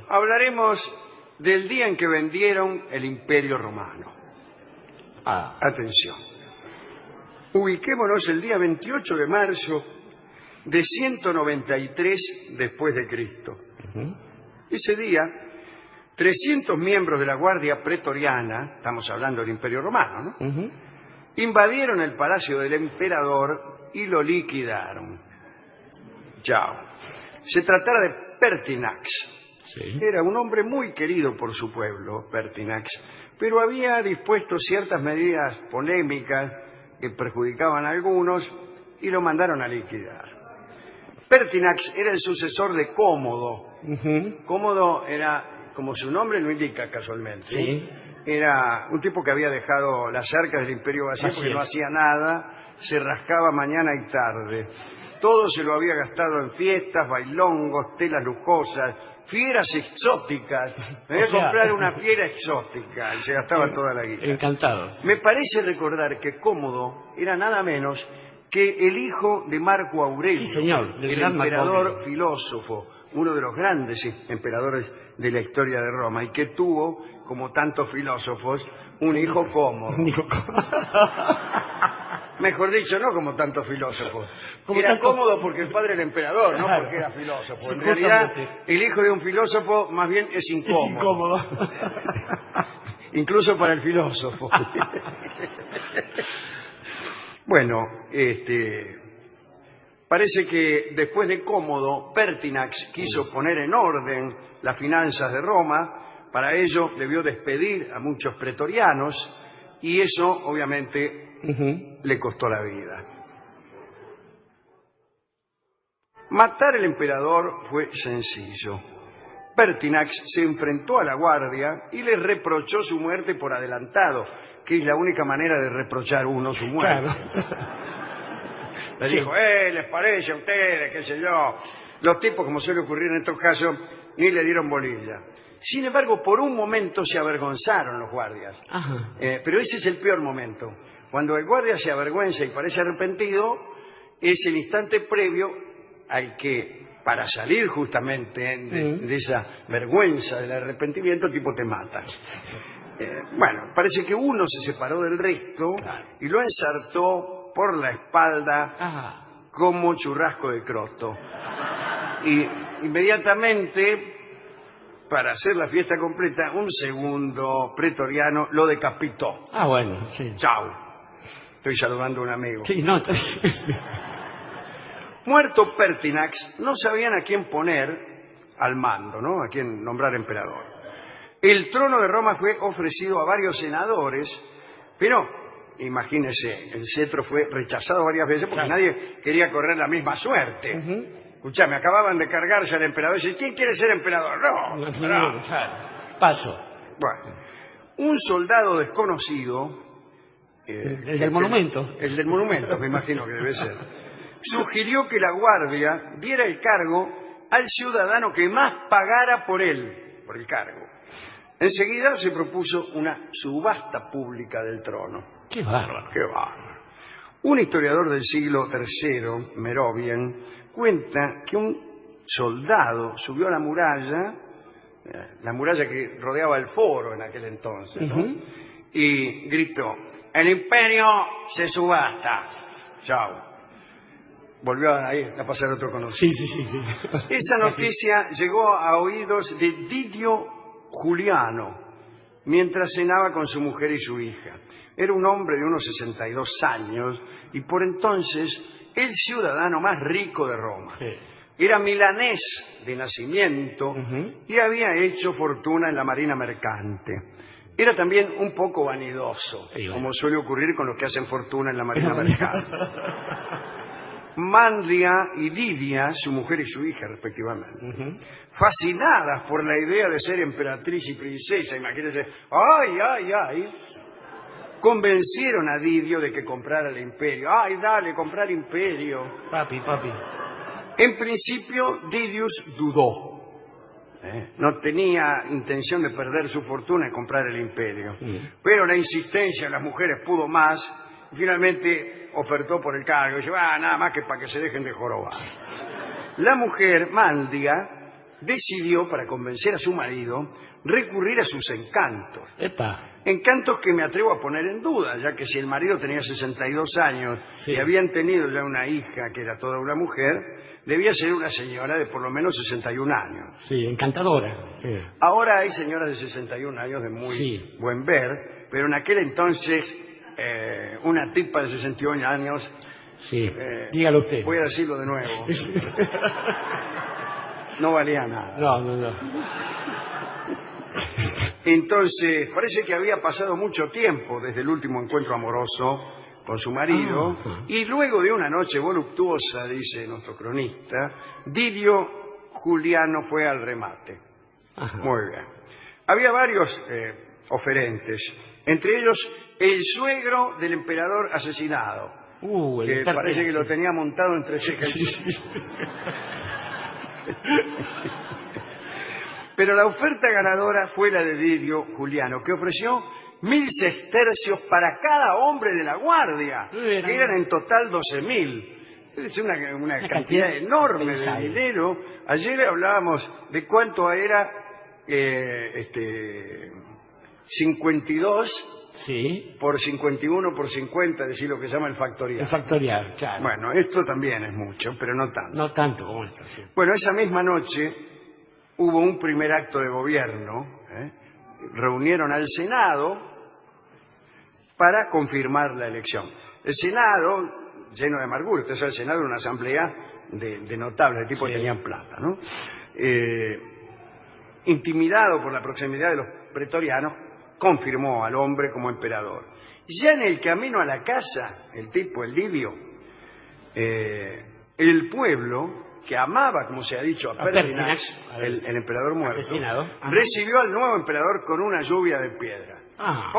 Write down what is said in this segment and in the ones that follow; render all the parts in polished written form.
hablaremos del día en que vendieron el Imperio Romano. Atención. Ubiquémonos el día 28 de marzo de 193 después de Cristo. Ese día, 300 miembros de la Guardia Pretoriana, estamos hablando del Imperio Romano, ¿no? Invadieron el palacio del emperador y lo liquidaron. Chao. Se trataba de Pertinax. Sí. Era un hombre muy querido por su pueblo, Pertinax, pero había dispuesto ciertas medidas polémicas que perjudicaban a algunos y lo mandaron a liquidar. Pertinax era el sucesor de Cómodo. Cómodo era, como su nombre lo indica casualmente, sí, era un tipo que había dejado las arcas del imperio vacío porque no hacía nada, se rascaba mañana y tarde. Todo se lo había gastado en fiestas, bailongos, telas lujosas, fieras exóticas. Me voy a comprar una fiera exótica y se gastaba toda la guita. Encantado. Me parece recordar que Cómodo era nada menos que el hijo de Marco Aurelio, Sí, señor, del el gran Marco emperador Aurelio. filósofo, uno de los grandes emperadores de la historia de Roma, y que tuvo, como tantos filósofos, un hijo Cómodo. Mejor dicho, no como tantos filósofos. Era cómodo porque el padre era emperador, no porque era filósofo. Sí, en realidad, justamente. el hijo de un filósofo más bien es incómodo. Es incómodo. Incluso para el filósofo. Bueno, parece que después de Cómodo, Pertinax quiso poner en orden las finanzas de Roma. Para ello debió despedir a muchos pretorianos y eso obviamente le costó la vida. Matar al emperador fue sencillo. Pertinax se enfrentó a la guardia y le reprochó su muerte por adelantado, que es la única manera de reprochar uno su muerte. Claro. Le dijo, ¿les parece a ustedes, qué sé yo? Los tipos, como suele ocurrir en estos casos, ni le dieron bolilla. Sin embargo, por un momento se avergonzaron los guardias. Pero ese es el peor momento. Cuando el guardia se avergüenza y parece arrepentido, es el instante previo al que, para salir justamente de esa vergüenza del arrepentimiento, el tipo te mata. Bueno, parece que uno se separó del resto y lo ensartó por la espalda como churrasco de croto. Y inmediatamente, para hacer la fiesta completa, un segundo pretoriano lo decapitó. Bueno, sí. Chao. Estoy saludando a un amigo. Sí, no. Muerto Pertinax, no sabían a quién poner al mando, ¿no? A quién nombrar emperador. El trono de Roma fue ofrecido a varios senadores, pero imagínese, el cetro fue rechazado varias veces porque nadie quería correr la misma suerte. Escuchame, acababan de cargarse al emperador y dicen, ¿quién quiere ser emperador? No. Paso. Bueno, un soldado desconocido... el del monumento. El del monumento, me imagino que debe ser. Sugirió que la guardia diera el cargo al ciudadano que más pagara por él, por el cargo. Enseguida se propuso una subasta pública del trono. Qué bárbaro. Qué bárbaro. Un historiador del siglo III, Merovian, cuenta que un soldado subió a la muralla que rodeaba el foro en aquel entonces, ¿no? Y gritó, el imperio se subasta. Chao. Volvió a pasar otro conocido. Sí. Esa noticia llegó a oídos de Didio Juliano mientras cenaba con su mujer y su hija. Era un hombre de unos 62 años y por entonces el ciudadano más rico de Roma. Sí. Era milanés de nacimiento y había hecho fortuna en la marina mercante. Era también un poco vanidoso, como suele ocurrir con los que hacen fortuna en la marina mercante. Manlia y Lidia, su mujer y su hija, respectivamente, fascinadas por la idea de ser emperatriz y princesa, imagínense, ¡ay! Convencieron a Didio de que comprara el imperio. ¡Ay, dale, comprar imperio! Papi. En principio, Didius dudó. No tenía intención de perder su fortuna en comprar el imperio. Pero la insistencia de las mujeres pudo más y finalmente ofertó por el cargo. Y dice, nada más que para que se dejen de jorobar. La mujer, Mandia, decidió, para convencer a su marido, recurrir a sus encantos. Epa. Encantos que me atrevo a poner en duda, ya que si el marido tenía 62 años Sí. y habían tenido ya una hija que era toda una mujer, debía ser una señora de por lo menos 61 años. Sí, encantadora. Sí. Ahora hay señoras de 61 años de muy Sí. buen ver, pero en aquel entonces una tipa de 61 años, Sí. Dígalo usted. voy a decirlo de nuevo, no valía nada. No, no, no. Entonces, parece que había pasado mucho tiempo desde el último encuentro amoroso con su marido, y luego de una noche voluptuosa, dice nuestro cronista, Didio Juliano fue al remate. Ajá. Muy bien. Había varios oferentes, entre ellos el suegro del emperador asesinado, El que experto. parece que lo tenía montado entre ceja y ceja. Pero la oferta ganadora fue la de Didio Juliano, que ofreció 1.000 sestercios para cada hombre de la guardia, que eran en total 12.000. Es una cantidad enorme de pensable. dinero. Ayer hablábamos de cuánto era 52 Sí. por 51 por 50, es decir, lo que se llama el factorial. El factorial, claro. Bueno, esto también es mucho, pero no tanto. No tanto como esto, sí. Bueno, esa misma noche hubo un primer acto de gobierno. Reunieron al Senado para confirmar la elección. El Senado, lleno de amargura, usted sabe, el Senado era una asamblea de notables, de tipo que tenían plata, ¿no? Intimidado por la proximidad de los pretorianos, confirmó al hombre como emperador. Ya en el camino a la casa, el tipo, el Didio, el pueblo, que amaba, como se ha dicho, a Pertinax, el emperador muerto, asesinado, recibió al nuevo emperador con una lluvia de piedra. Ah,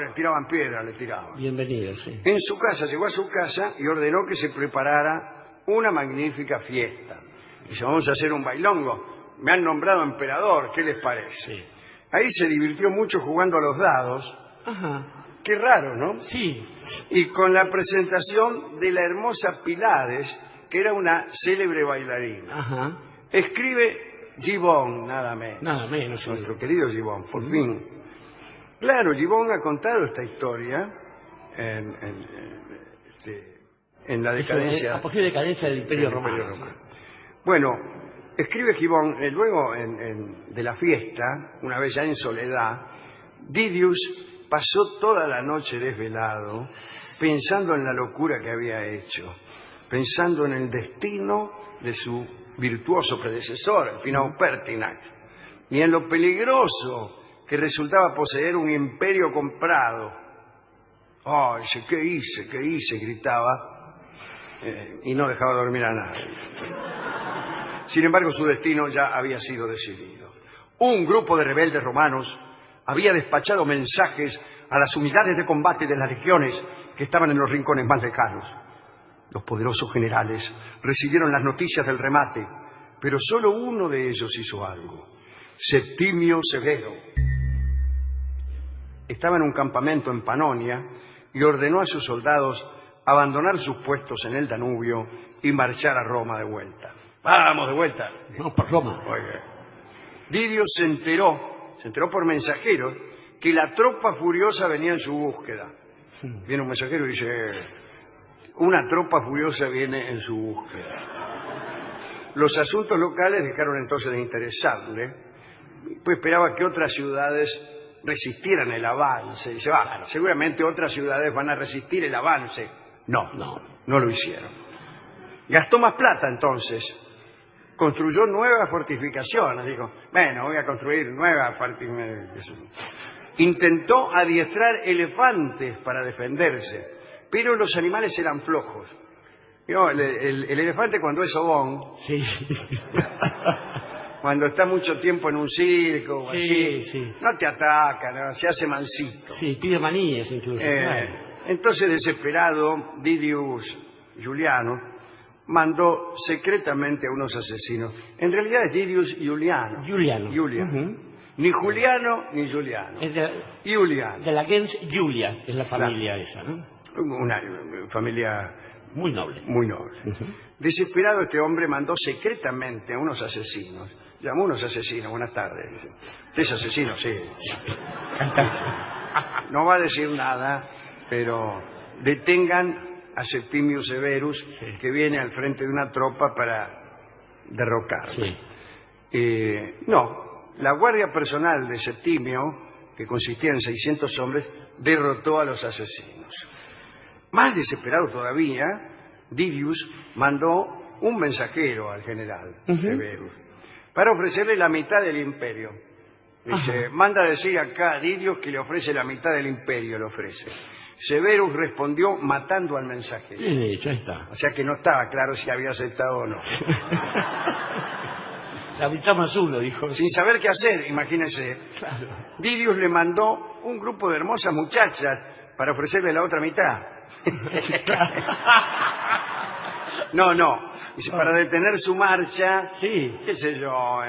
Le tiraban piedra, le tiraban. bienvenido, sí. En su casa, llegó a su casa y ordenó que se preparara una magnífica fiesta. Dice, vamos a hacer un bailongo. Me han nombrado emperador, ¿qué les parece? Sí. Ahí se divirtió mucho jugando a los dados. Ajá. Qué raro, ¿no? Sí. Y con la presentación de la hermosa Pilades, que era una célebre bailarina. Ajá. Escribe Gibbon, nada menos. Nada menos. Sí. Nuestro querido Gibbon, por fin. Claro, Gibbon ha contado esta historia en la decadencia. Apogeo y decadencia del Imperio Romano. Bueno, escribe Gibbon, luego de la fiesta, una vez ya en soledad, Didius pasó toda la noche desvelado, pensando en la locura que había hecho, pensando en el destino de su virtuoso predecesor, el finado Pertinax, y en lo peligroso que resultaba poseer un imperio comprado. ¡Ay, qué hice! Gritaba, y no dejaba dormir a nadie. Sin embargo, su destino ya había sido decidido. Un grupo de rebeldes romanos había despachado mensajes a las unidades de combate de las legiones que estaban en los rincones más lejanos. Los poderosos generales recibieron las noticias del remate, pero solo uno de ellos hizo algo. Septimio Severo estaba en un campamento en Panonia y ordenó a sus soldados abandonar sus puestos en el Danubio y marchar a Roma de vuelta. ¡Vamos, de vuelta! No, por Roma. Oiga. Didio se enteró por mensajeros, que la tropa furiosa venía en su búsqueda. Viene un mensajero y dice, una tropa furiosa viene en su búsqueda. Los asuntos locales dejaron entonces de interesarle, pues esperaba que otras ciudades resistieran el avance. Dice, seguramente otras ciudades van a resistir el avance. No lo hicieron. Gastó más plata entonces. Construyó nuevas fortificaciones. Dijo, bueno, voy a construir nuevas fortificaciones. Intentó adiestrar elefantes para defenderse, pero los animales eran flojos. El elefante cuando es sobón, Sí. cuando está mucho tiempo en un circo o así, no te ataca, ¿no? Se hace mansito. Sí, pide manías incluso. Claro. Entonces, desesperado, Didius Juliano mandó secretamente a unos asesinos. En realidad es Didius Juliano. Juliano. Ni Juliano ni Juliano. Es Juliano. de la gens Julia, es la familia esa, ¿no? Una familia Muy noble. muy noble. Desesperado, este hombre mandó secretamente a unos asesinos Llamó unos asesinos, buenas tardes. Dice, ¿usted es asesino? Sí. No va a decir nada, pero detengan a Septimio Severus, que viene al frente de una tropa para derrocarlo. Sí. No, la guardia personal de Septimio, que consistía en 600 hombres, derrotó a los asesinos. Más desesperado todavía, Didius mandó un mensajero al general Severus para ofrecerle la mitad del imperio. Dice, manda a decir acá a Didius que le ofrece la mitad del imperio, le ofrece. Severus respondió matando al mensajero. Bien hecho, ahí está. O sea que no estaba claro si había aceptado o no. La mitad más uno, dijo. Sin saber qué hacer, imagínense. Claro. Didius le mandó un grupo de hermosas muchachas para ofrecerle la otra mitad. No. Dice, para detener su marcha, Sí. qué sé yo,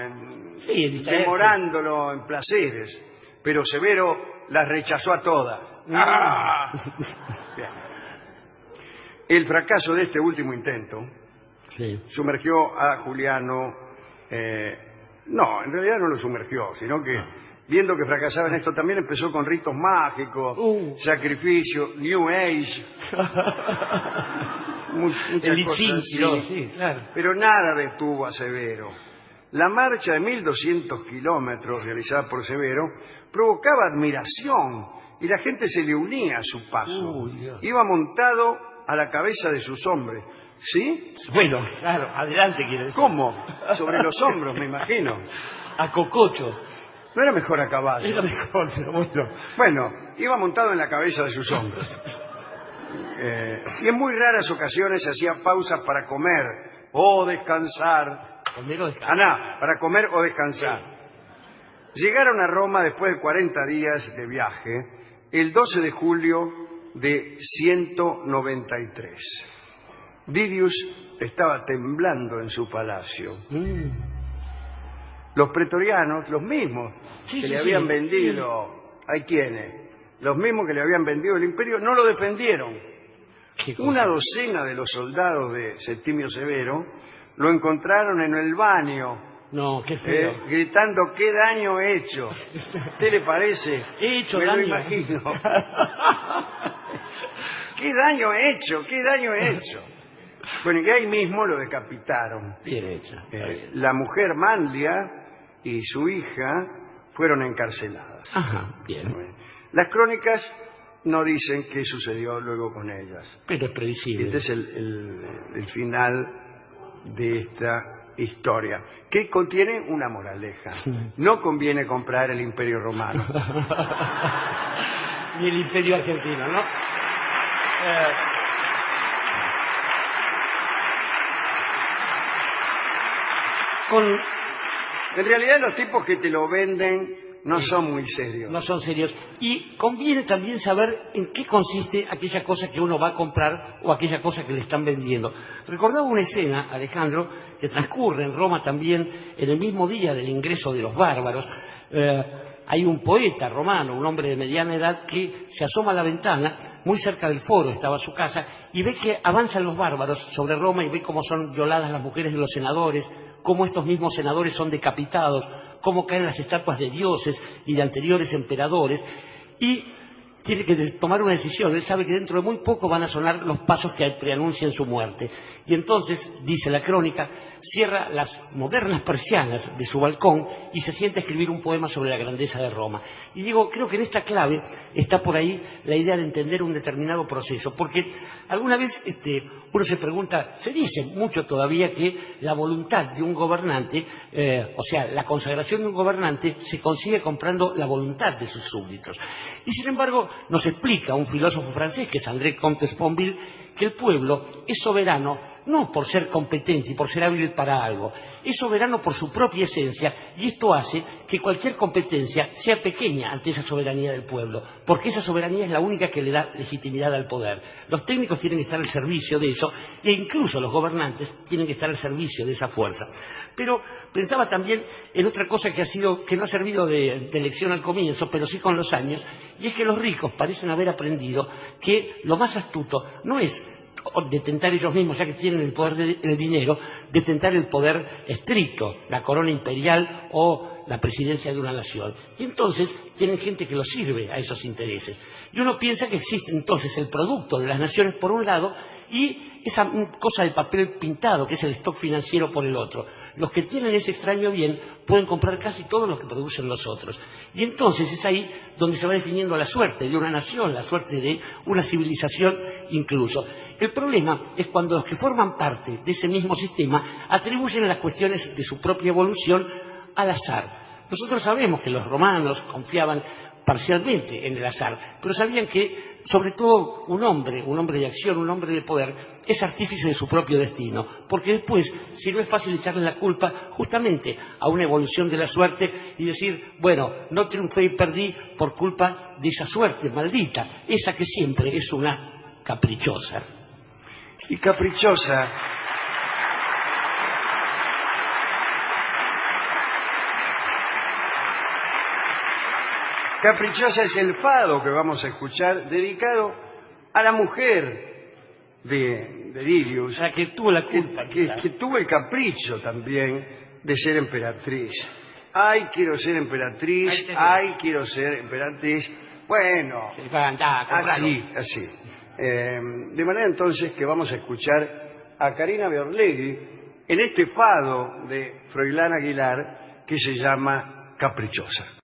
Sí, demorándolo en placeres. Pero Severo las rechazó a todas. Bien. El fracaso de este último intento Sí. sumergió a Juliano. No, en realidad no lo sumergió, sino que viendo que fracasaba en esto también empezó con ritos mágicos, sacrificio, New Age, muchas El cosas así. sí, claro. Pero nada detuvo a Severo. La marcha de 1200 kilómetros realizada por Severo provocaba admiración y la gente se le unía a su paso. Iba montado a la cabeza de sus hombres. ¿Sí? Bueno, claro, adelante quiere decir. ¿Cómo? Sobre los hombros, me imagino. A cococho. No era mejor a caballo. Era mejor, pero bueno. Bueno, iba montado en la cabeza de sus hombres. Y en muy raras ocasiones hacía pausas para comer o descansar. ¿Comer o descansar? Para comer o descansar. Llegaron a Roma después de 40 días de viaje, el 12 de julio de 193. Didius estaba temblando en su palacio. Los pretorianos, los mismos que le habían vendido, ahí tiene, los mismos que le habían vendido el imperio, no lo defendieron. Una docena de los soldados de Septimio Severo lo encontraron en el baño. No, qué feo. Gritando, ¿qué daño he hecho? ¿Usted le parece? He hecho Me daño. lo imagino. ¿Qué daño he hecho? ¿Qué daño he hecho? Bueno, y ahí mismo lo decapitaron. Bien hecho. La mujer Manlia y su hija fueron encarceladas. Ajá, bien. Las crónicas no dicen qué sucedió luego con ellas. Pero es previsible. Este es el final de esta historia, que contiene una moraleja. No conviene comprar el Imperio Romano. Ni el Imperio Argentino, ¿no? En realidad los tipos que te lo venden no son muy serios. No son serios. Y conviene también saber en qué consiste aquella cosa que uno va a comprar o aquella cosa que le están vendiendo. Recordaba una escena, Alejandro, que transcurre en Roma también en el mismo día del ingreso de los bárbaros. Hay un poeta romano, un hombre de mediana edad, que se asoma a la ventana, muy cerca del foro estaba su casa, y ve que avanzan los bárbaros sobre Roma y ve cómo son violadas las mujeres de los senadores, cómo estos mismos senadores son decapitados, cómo caen las estatuas de dioses y de anteriores emperadores, y tiene que tomar una decisión. Él sabe que dentro de muy poco van a sonar los pasos que preanuncian su muerte. Y entonces, dice la crónica, cierra las modernas persianas de su balcón y se sienta a escribir un poema sobre la grandeza de Roma. Y digo, creo que en esta clave está por ahí la idea de entender un determinado proceso, porque alguna vez uno se pregunta, se dice mucho todavía que la voluntad de un gobernante, o sea, la consagración de un gobernante se consigue comprando la voluntad de sus súbditos. Y sin embargo, nos explica un filósofo francés, que es André Comte-Sponville, que el pueblo es soberano no por ser competente y por ser hábil para algo, es soberano por su propia esencia, y esto hace que cualquier competencia sea pequeña ante esa soberanía del pueblo, porque esa soberanía es la única que le da legitimidad al poder. Los técnicos tienen que estar al servicio de eso, e incluso los gobernantes tienen que estar al servicio de esa fuerza. Pero pensaba también en otra cosa que no ha servido de lección al comienzo, pero sí con los años, y es que los ricos parecen haber aprendido que lo más astuto no es detentar ellos mismos, ya que tienen el poder del dinero, detentar el poder estricto, la corona imperial o la presidencia de una nación. Y entonces tienen gente que los sirve a esos intereses. Y uno piensa que existe entonces el producto de las naciones por un lado y esa cosa de papel pintado, que es el stock financiero, por el otro. Los que tienen ese extraño bien pueden comprar casi todo lo que producen los otros. Y entonces es ahí donde se va definiendo la suerte de una nación, la suerte de una civilización incluso. El problema es cuando los que forman parte de ese mismo sistema atribuyen las cuestiones de su propia evolución al azar. Nosotros sabemos que los romanos confiaban parcialmente en el azar, pero sabían que, sobre todo, un hombre de acción, un hombre de poder, es artífice de su propio destino, porque después, si no es fácil echarle la culpa justamente a una evolución de la suerte y decir, bueno, no triunfé y perdí por culpa de esa suerte maldita, esa que siempre es una caprichosa. Y caprichosa... Caprichosa es el fado que vamos a escuchar, dedicado a la mujer de Dilius, La que tuvo la culpa. que tuvo el capricho también de ser emperatriz. Ay, quiero ser emperatriz, ay, quiero ser emperatriz. Bueno, así. De manera entonces que vamos a escuchar a Karina Beorlegui en este fado de Froilán Aguilar que se llama Caprichosa.